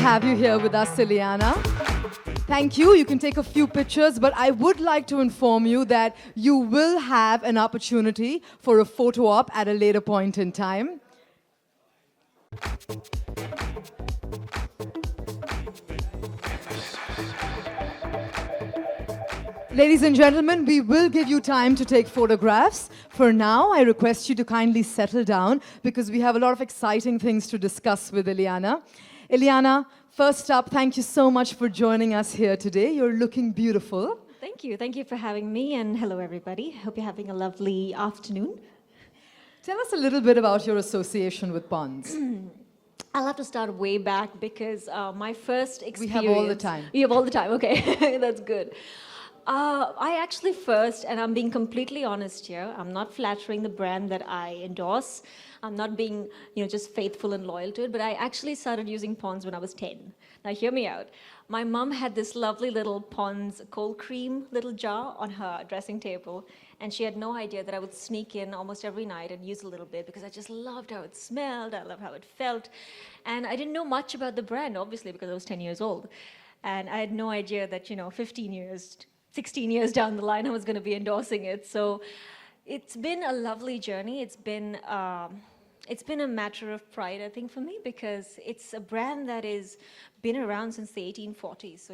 have you here with us, Ileana. Thank you. You can take a few pictures, but I would like to inform you that you will have an opportunity for a photo op at a later point in time. Ladies and gentlemen, we will give you time to take photographs. For now, I request you to kindly settle down because we have a lot of exciting things to discuss with Ileana. Ileana, first up, thank you so much for joining us here today. You're looking beautiful. Thank you. Thank you for having me, and hello, everybody. Hope you're having a lovely afternoon. Tell us a little bit about your association with Pond's. I'll have to start way back because my first experience... We have all the time. You have all the time, okay. That's good. I actually first, and I'm being completely honest here, I'm not flattering the brand that I endorse. I'm not being, just faithful and loyal to it, but I actually started using Pond's when I was 10. Now, hear me out. My mom had this lovely little Pond's cold cream little jar on her dressing table, and she had no idea that I would sneak in almost every night and use a little bit because I just loved how it smelled, I loved how it felt, and I didn't know much about the brand, obviously, because I was 10 years old. And I had no idea that, 16 years down the line, I was going to be endorsing it. So it's been a lovely journey. It's been a matter of pride, I think, for me, because it's a brand that has been around since the 1840s. So,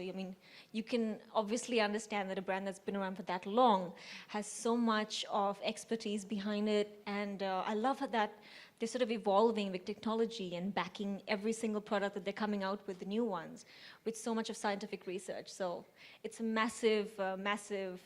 you can obviously understand that a brand that's been around for that long has so much of expertise behind it. And I love that they're sort of evolving with technology and backing every single product that they're coming out with, the new ones, with so much of scientific research. So it's a massive, massive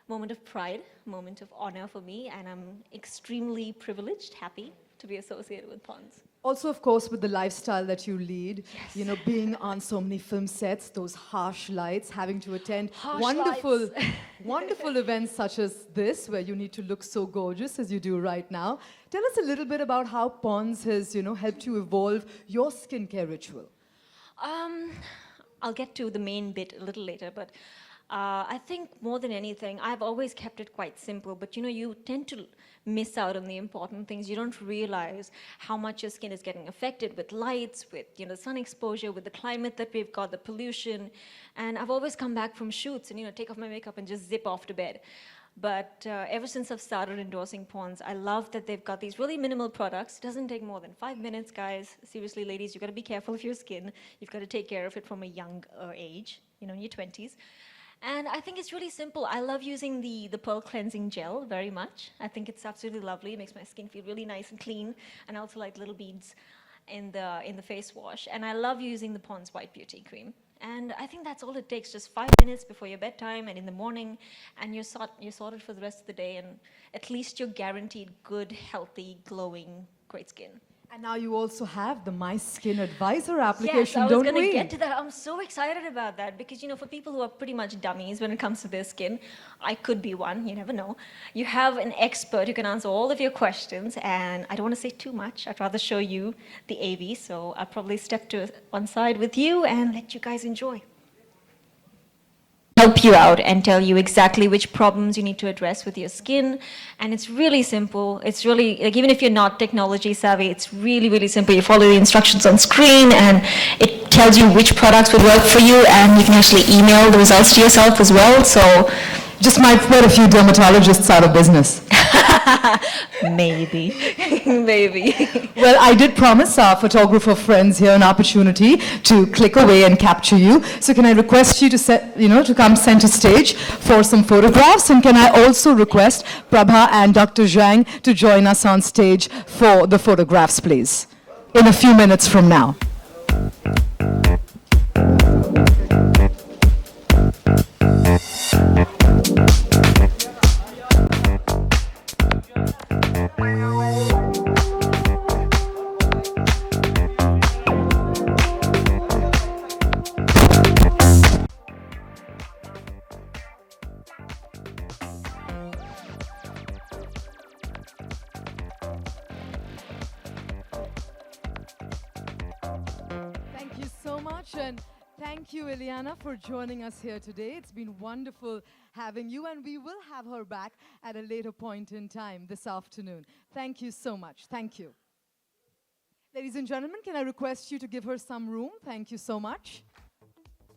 moment of pride, moment of honor for me, and I'm extremely privileged, happy to be associated with Pond's. Also, of course, with the lifestyle that you lead, Yes. Being on so many film sets, those harsh lights, having to attend Harsh wonderful, lights. wonderful events such as this, where you need to look so gorgeous as you do right now. Tell us a little bit about how Pond's has, helped you evolve your skincare ritual. I'll get to the main bit a little later, but I think more than anything, I've always kept it quite simple, but you tend to miss out on the important things. You don't realize how much your skin is getting affected with lights, with sun exposure, with the climate that we've got, the pollution. And I've always come back from shoots and take off my makeup and just zip off to bed. But ever since I've started endorsing Pond's, I love that they've got these really minimal products. It doesn't take more than 5 minutes, guys. Seriously, ladies, you've got to be careful of your skin. You've got to take care of it from a young age, in your 20s. And I think it's really simple. I love using the Pearl Cleansing Gel very much. I think it's absolutely lovely. It makes my skin feel really nice and clean. And I also like little beads in the face wash. And I love using the Pond's White Beauty Cream. And I think that's all it takes, just 5 minutes before your bedtime and in the morning, and you're sorted for the rest of the day, and at least you're guaranteed good, healthy, glowing, great skin. And now you also have the My Skin Advisor application, yes, don't we? I was going to get to that. I'm so excited about that because, for people who are pretty much dummies when it comes to their skin, I could be one, you never know. You have an expert who can answer all of your questions, and I don't want to say too much. I'd rather show you the AV, so I'll probably step to one side with you and let you guys enjoy. Help you out and tell you exactly which problems you need to address with your skin. And it's really simple. It's really, even if you're not technology savvy, it's really, really simple. You follow the instructions on screen and it tells you which products would work for you, and you can actually email the results to yourself as well. So Just might put a few dermatologists out of business. maybe, maybe. Well, I did promise our photographer friends here an opportunity to click away and capture you. So can I request you to come center stage for some photographs? And can I also request Prabha and Dr. Zhang to join us on stage for the photographs, please, in a few minutes from now. Thank you so much, and thank you, Ileana, for joining us here today. It's been wonderful having you, and we will have her back at a later point in time this afternoon. Thank you so much. Thank you. Ladies and gentlemen, can I request you to give her some room? Thank you so much.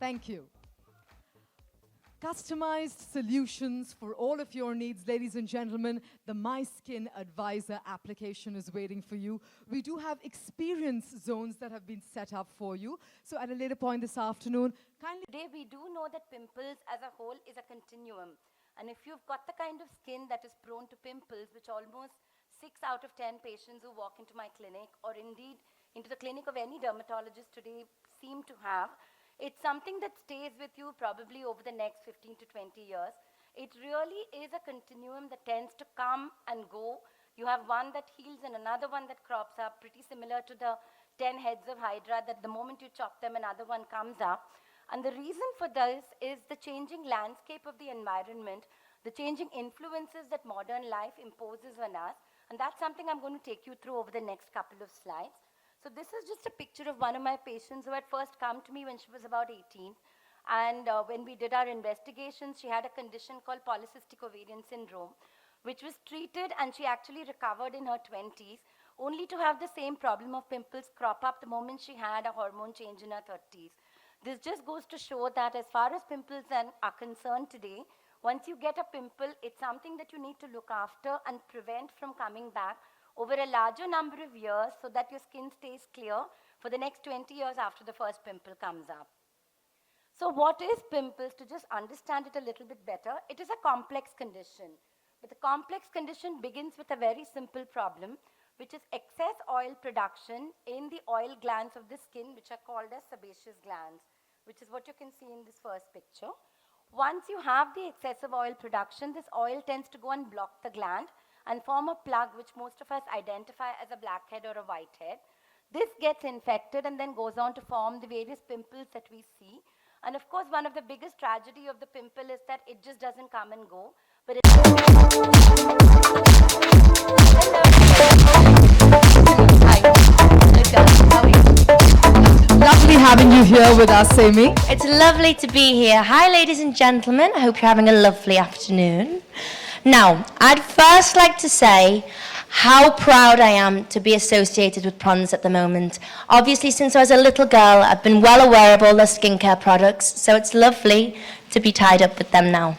Thank you. Customized solutions for all of your needs, ladies and gentlemen. The My Skin Advisor application is waiting for you. We do have experience zones that have been set up for you. So at a later point this afternoon, kindly... Today, we do know that pimples as a whole is a continuum. And if you've got the kind of skin that is prone to pimples, which almost 6 out of 10 patients who walk into my clinic, or indeed into the clinic of any dermatologist today, seem to have, it's something that stays with you probably over the next 15 to 20 years. It really is a continuum that tends to come and go. You have one that heals and another one that crops up, pretty similar to the 10 heads of Hydra, that the moment you chop them, another one comes up. And the reason for this is the changing landscape of the environment, the changing influences that modern life imposes on us. And that's something I'm going to take you through over the next couple of slides. So this is just a picture of one of my patients who had first come to me when she was about 18. And when we did our investigations, she had a condition called polycystic ovarian syndrome, which was treated, and she actually recovered in her 20s, only to have the same problem of pimples crop up the moment she had a hormone change in her 30s. This just goes to show that as far as pimples are concerned today, once you get a pimple, it's something that you need to look after and prevent from coming back over a larger number of years so that your skin stays clear for the next 20 years after the first pimple comes up. So what is pimples? To just understand it a little bit better, it is a complex condition. But the complex condition begins with a very simple problem, which is excess oil production in the oil glands of the skin, which are called as sebaceous glands, which is what you can see in this first picture. Once you have the excessive oil production, this oil tends to go and block the gland and form a plug, which most of us identify as a blackhead or a whitehead. This gets infected and then goes on to form the various pimples that we see. And of course, one of the biggest tragedy of the pimple is that it just doesn't come and go, but Lovely having you here with us, Amy. It's lovely to be here. Hi, ladies and gentlemen. I hope you're having a lovely afternoon. Now, I'd first like to say how proud I am to be associated with Pond's at the moment. Obviously, since I was a little girl, I've been well aware of all their skincare products, so it's lovely to be tied up with them now.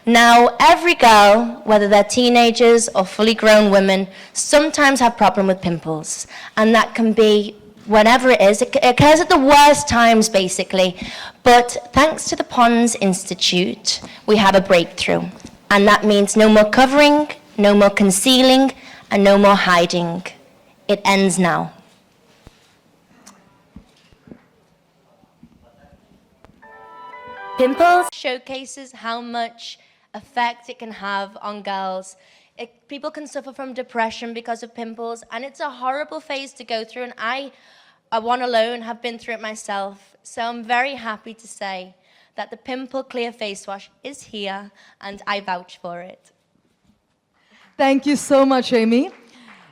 Now, every girl, whether they're teenagers or fully grown women, sometimes have problem with pimples, and that can be whenever it is. It occurs at the worst times, basically. But thanks to the Pond's Institute, we have a breakthrough. And that means no more covering, no more concealing, and no more hiding. It ends now. Pimples showcases how much effect it can have on girls. People can suffer from depression because of pimples, and it's a horrible phase to go through, and I one alone have been through it myself. So I'm very happy to say that the Pimple Clear Face Wash is here, and I vouch for it. Thank you so much, Amy.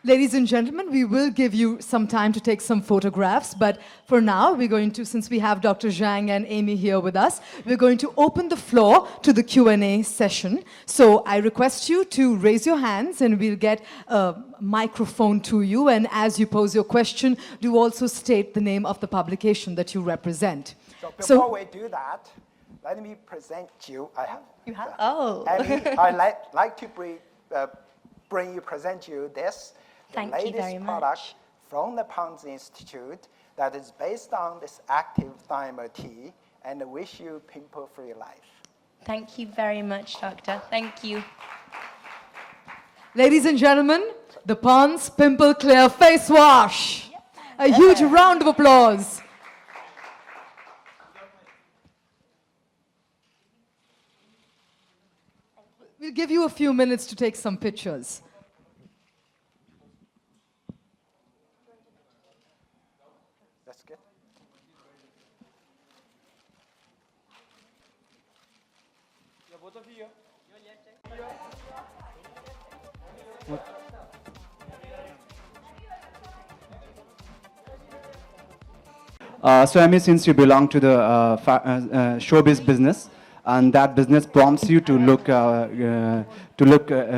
Ladies and gentlemen, we will give you some time to take some photographs, but for now, we're going to, since we have Dr. Zhang and Amy here with us, we're going to open the floor to the Q&A session. So I request you to raise your hands, and we'll get a microphone to you, and as you pose your question, do also state the name of the publication that you represent. So before we do that, let me present you. You have? Oh. Amy, I'd like to present you this. The Thank you very latest product much. from the Pond's Institute that is based on this active thiamine tea, and wish you pimple-free life. Thank you very much, Doctor. Thank you. Ladies and gentlemen, the Pond's Pimple Clear Face Wash. A huge round of applause. We'll give you a few minutes to take some pictures. That's good. So Amy, since you belong to the showbiz business, and that business prompts you to look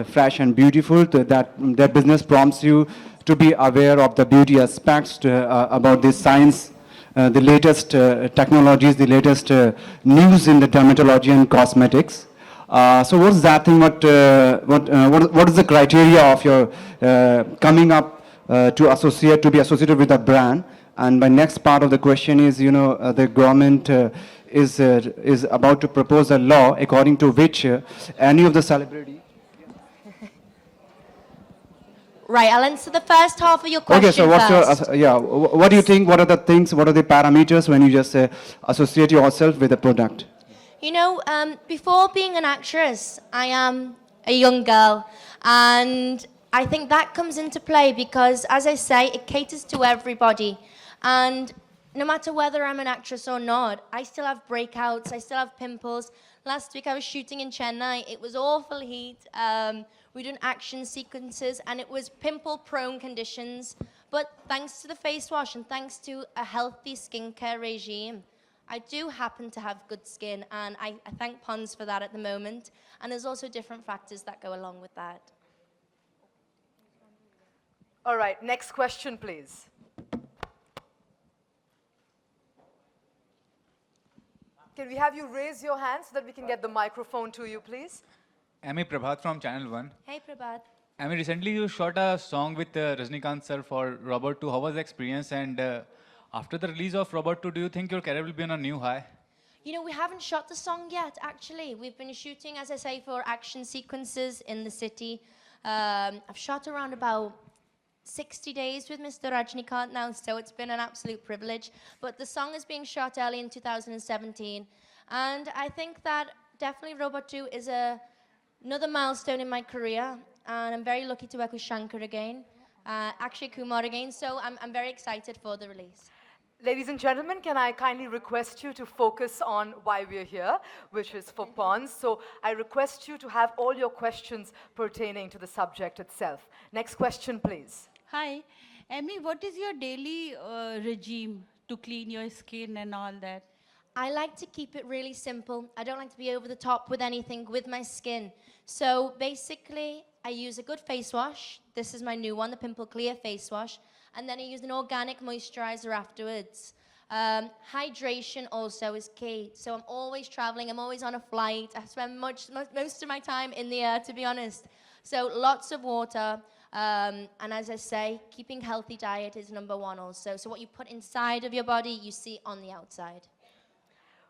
fresh and beautiful, that business prompts you to be aware of the beauty aspects, about the science, the latest technologies, the latest news in the dermatology and cosmetics. So what's that thing? What is the criteria of your coming up to be associated with a brand? And my next part of the question is, the government is about to propose a law according to which any of the celebrity. Right, I'll answer the first half of your question Okay, so what's first. what do you think? What are the things? What are the parameters when you just associate yourself with a product? You know, before being an actress, I am a young girl. And I think that comes into play because, as I say, it caters to everybody. And no matter whether I'm an actress or not, I still have breakouts, I still have pimples. Last week I was shooting in Chennai. It was awful heat. We were doing action sequences and it was pimple-prone conditions. But thanks to the face wash and thanks to a healthy skincare regime, I do happen to have good skin, and I thank Pond's for that at the moment. And there's also different factors that go along with that. All right, next question, please. Can we have you raise your hand so that we can get the microphone to you, please? Ami Prabhat from Channel 1. Hey, Prabhat. Ami, recently you shot a song with Rajnikant sir for Robot 2. How was the experience? And after the release of Robot 2, do you think your career will be on a new high? You know, we haven't shot the song yet, actually. We've been shooting, as I say, for action sequences in the city. I've shot around about 60 days with Mr. Rajnikant now, so it's been an absolute privilege. But the song is being shot early in 2017. And I think that definitely Robot 2 is another milestone in my career. And I'm very lucky to work with Shankar again, Akshay Kumar again. So I'm very excited for the release. Ladies and gentlemen, can I kindly request you to focus on why we're here, which is for Pond's. So I request you to have all your questions pertaining to the subject itself. Next question, please. Hi, Amy, what is your daily regime to clean your skin and all that? I like to keep it really simple. I don't like to be over the top with anything with my skin. So basically, I use a good face wash. This is my new one, the Pimple Clear face wash. And then I use an organic moisturizer afterwards. Hydration also is key. So I'm always traveling, I'm always on a flight. I spend most of my time in the air, to be honest. So lots of water. And as I say, keeping healthy diet is number one also. So what you put inside of your body, you see on the outside.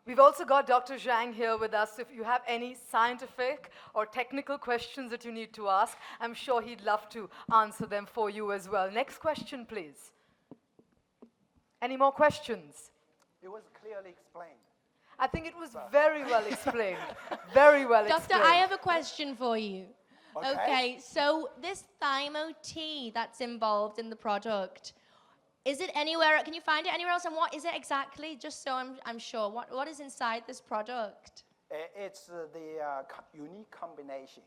We've also got Dr. Zhang here with us. If you have any scientific or technical questions that you need to ask, I'm sure he'd love to answer them for you as well. Next question, please. Any more questions? It was clearly explained. I think it was very well explained. Very well Doctor, explained. I have a question for you. Okay. Okay, so this Thymo tea that's involved in the product, is it anywhere, can you find it anywhere else? And what is it exactly? Just so I'm sure. What is inside this product? It's the unique combination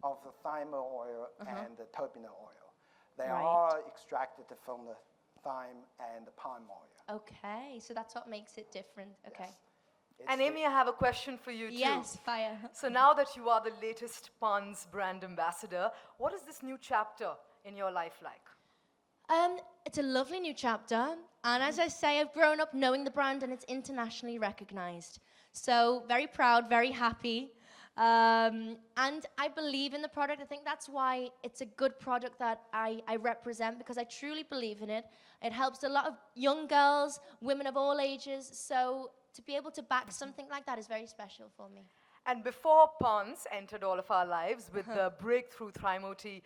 of the thyme oil and the turbinol oil. They Right. are extracted from the thyme and the palm oil. Okay, so that's what makes it different. Okay. It's And Amy, I have a question for you too. Yes, fire. So now that you are the latest Pond's brand ambassador, what is this new chapter in your life like? It's a lovely new chapter. And as I say, I've grown up knowing the brand and it's internationally recognized. So very proud, very happy. And I believe in the product. I think that's why it's a good product that I represent, because I truly believe in it. It helps a lot of young girls, women of all ages. So to be able to back something like that is very special for me. And before Pond's entered all of our lives with the breakthrough Thymo Tea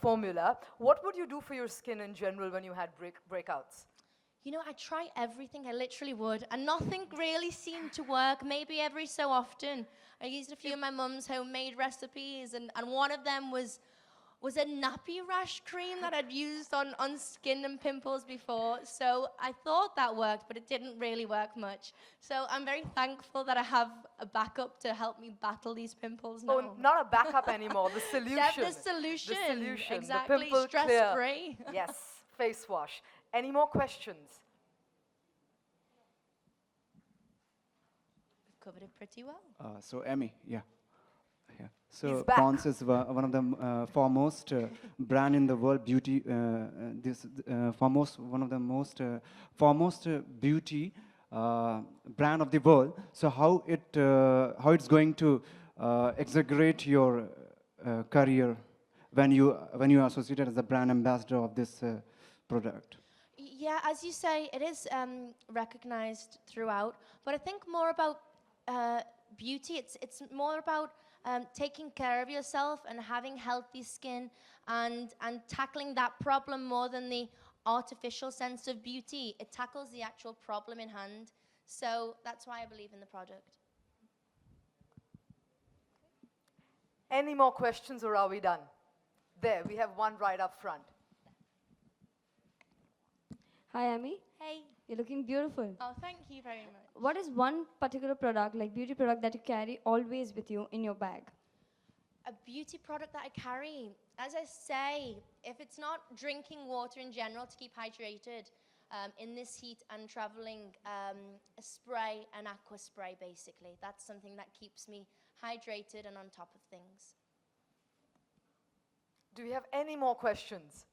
formula, what would you do for your skin in general when you had breakouts? You know, I try everything, I literally would, and nothing really seemed to work, maybe every so often. I used a few of my mum's homemade recipes, and one of them was a nappy rash cream that I'd used on skin and pimples before. So I thought that worked, but it didn't really work much. So I'm very thankful that I have a backup to help me battle these pimples now. Oh, not a backup anymore, the solution. The solution. The solution. Exactly, The pimple stress-free. clear. Yes, face wash. Any more questions? We've covered it pretty well. So Emmy, yeah. So back. Pond's is one of the foremost brand in the world, beauty. One of the most foremost beauty brand of the world. So how it's going to exaggerate your career when you are associated as a brand ambassador of this product? Yeah, as you say, it is recognized throughout, but I think more about beauty. It's more about taking care of yourself and having healthy skin and tackling that problem more than the artificial sense of beauty. It tackles the actual problem in hand. So that's why I believe in the product. Any more questions or are we done? There, we have one right up front. Hi, Amy. Hey. You're looking beautiful. Oh, thank you very much. What is one particular product, like beauty product, that you carry always with you in your bag? A beauty product that I carry. As I say, if it's not drinking water in general to keep hydrated in this heat and traveling, a spray, an aqua spray basically. That's something that keeps me hydrated and on top of things. Do we have any more questions?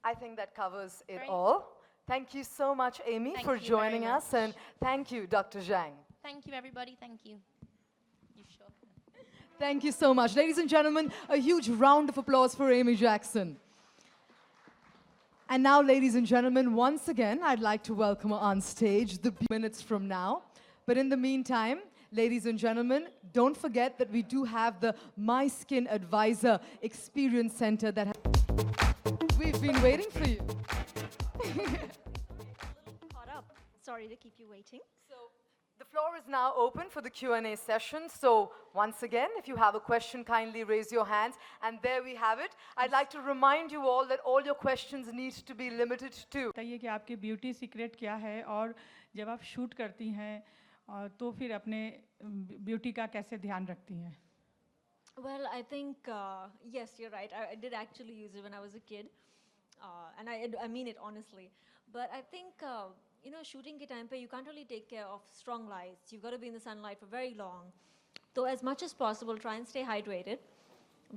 I think that covers it Great. all. Thank you so much, Amy, Thank for you very joining us. much. And thank you, Dr. Zhang. Thank you, everybody. Thank you. You sure? Thank you so much. Ladies and gentlemen, a huge round of applause for Amy Jackson. And now, ladies and gentlemen, once again, I'd like to welcome her on stage minutes from now. But in the meantime, ladies and gentlemen, don't forget that we do have the My Skin Advisor Experience Center that we've been waiting for you. Caught up. Sorry to keep you waiting. So the floor is now open for the Q&A session. So once again, if you have a question, kindly raise your hands. And there we have it. I'd like to remind you all that all your questions need to be limited to. बताइए कि आपके beauty secret क्या है और जब आप shoot करती हैं तो फिर अपने ब्यूटी का कैसे ध्यान रखती हैं? Well, I think, yes, you're right. I did actually use it when I was a kid. And I mean it honestly. But I think, you know, shooting ke time pe, you can't really take care of strong lights. You've got to be in the sunlight for very long. So as much as possible, try and stay hydrated.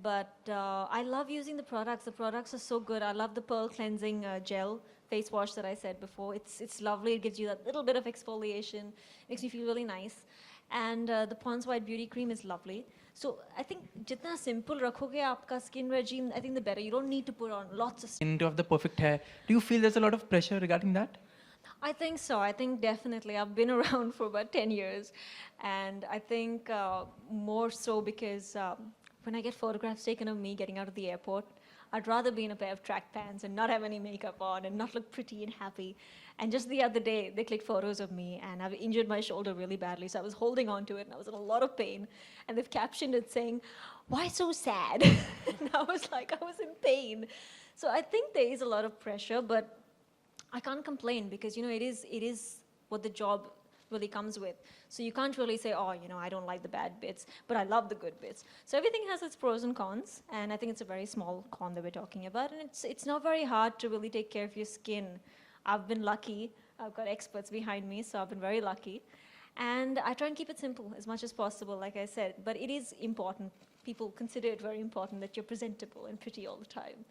But I love using the products. The products are so good. I love the Pearl Cleansing Gel face wash that I said before. It's lovely. It gives you that little bit of exfoliation. Makes me feel really nice. And the Pond's White Beauty Cream is lovely. So I think jitna simple rakhoge aapka skin regime, I think the better. You don't need to put on lots of To have the perfect hair. Do you feel there's a lot of pressure regarding that? I think so. I think definitely. I've been around for about 10 years. And I think more so because when I get photographs taken of me getting out of the airport, I'd rather be in a pair of track pants and not have any makeup on and not look pretty and happy. And just the other day, they clicked photos of me and I've injured my shoulder really badly. So I was holding on to it and I was in a lot of pain. And they've captioned it saying, "Why so sad?" And I was like, I was in pain. So I think there is a lot of pressure, but I can't complain because, you know, it is what the job really comes with. So you can't really say, oh, you know, I don't like the bad bits, but I love the good bits. So everything has its pros and cons, and I think it's a very small con that we're talking about, and it's not very hard to really take care of your skin. I've been lucky. I've got experts behind me, so I've been very lucky. And I try and keep it simple as much as possible, like I said, but it is important. People consider it very important that you're presentable and pretty all the time.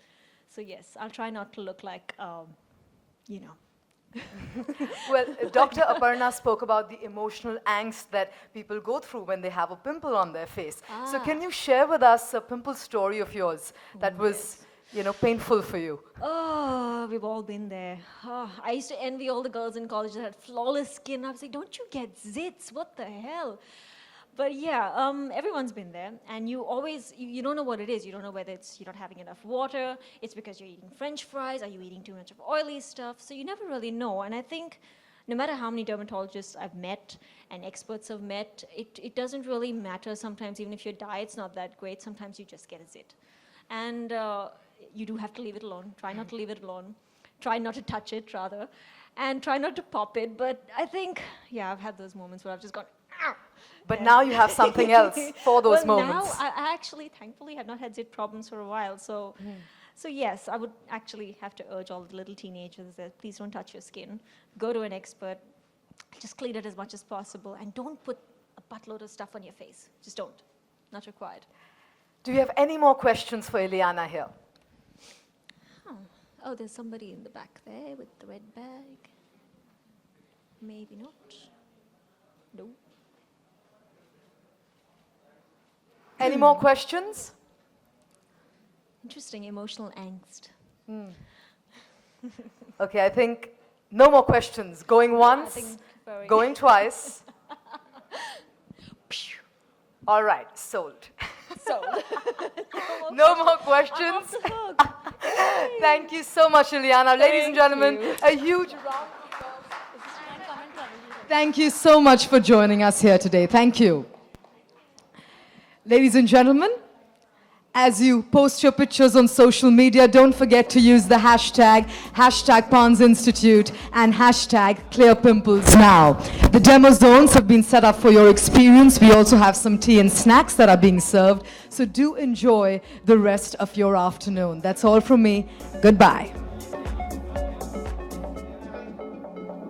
So yes, I'll try not to look like, you know, Well, Dr. Aparna spoke about the emotional angst that people go through when they have a pimple on their face. So can you share with us a pimple story of yours that was, you know, painful for you? Oh, we've all been there. Oh, I used to envy all the girls in college that had flawless skin. I was like, don't you get zits? What the hell? But yeah, everyone's been there, and you always, you don't know what it is. You don't know whether it's you're not having enough water, it's because you're eating French fries, are you eating too much of oily stuff? So you never really know, and I think no matter how many dermatologists I've met and experts have met, it doesn't really matter sometimes, even if your diet's not that great, sometimes you just get a zit. And you do have to leave it alone. Try not to leave it alone. Try not to touch it, rather, and try not to pop it. But I think, yeah, I've had those moments where I've just gone, ow! But now you have something else for those well, moments. Now, I actually, thankfully, have not had zit problems for a while. So, so yes, I would actually have to urge all the little teenagers that please don't touch your skin. Go to an expert. Just clean it as much as possible. And don't put a buttload of stuff on your face. Just don't. not required. Do you have any more questions for Ileana here? Oh, there's somebody in the back there with the red bag. Maybe not. No. Any more questions? Interesting emotional angst. Okay, I think no more questions. Going once, think very- going twice. All right, sold. So, No more questions. Thank you so much, Ileana. Ladies and gentlemen, a huge round of applause. Thank you so much for joining us here today. Thank you. Ladies and gentlemen, as you post your pictures on social media, don't forget to use the hashtag Pons Institute and hashtag Clear Pimples Now. The demo zones have been set up for your experience. We also have some tea and snacks that are being served. So do enjoy the rest of your afternoon. That's all from me. Goodbye.